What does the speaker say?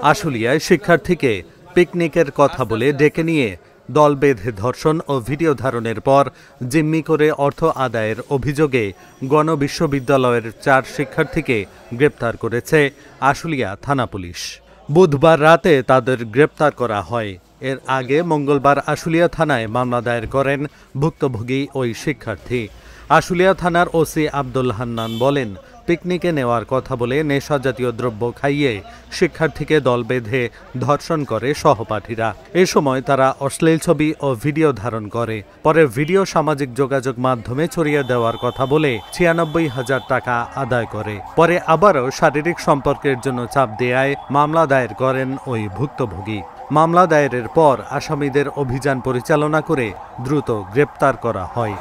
আশুলিয়ায় শিক্ষার্থীকে পিকনিকের কথা বলে ডেকে নিয়ে দল বেঁধে ধর্ষণ ও ভিডিও ধারণের পর জিম্মি করে অর্থ আদায়ের অভিযোগে গণবিশ্ববিদ্যালয়ের 4 শিক্ষার্থীকে গ্রেপ্তার করেছে আশুলিয়া থানা পুলিশ। বুধবার রাতে তাদের গ্রেপ্তার করা হয়। এর আগে মঙ্গলবার আশুলিয়া থানায় মামলা দায়ের করেন ভুক্তভোগী ওই শিক্ষার্থী। আশুলিয়া থানার ওসি আব্দুল হান্নান বলেন, পিকনিকে নেওয়ার কথা বলে নেশা জাতীয় দ্রব্য খাইয়ে শিক্ষার্থীকে দল বেঁধে ধর্ষণ করে সহপাঠীরা। এ সময় তারা অশ্লীল ছবি ও ভিডিও ধারণ করে। পরে ভিডিও সামাজিক যোগাযোগ মাধ্যমে ছড়িয়ে দেওয়ার কথা বলে 96,000 টাকা আদায় করে। পরে আবারও শারীরিক সম্পর্কের জন্য চাপ দেয়ায় মামলা দায়ের করেন ওই ভুক্তভোগী। মামলা দায়েরের পর আসামিদের অভিযান পরিচালনা করে দ্রুত গ্রেপ্তার করা হয়।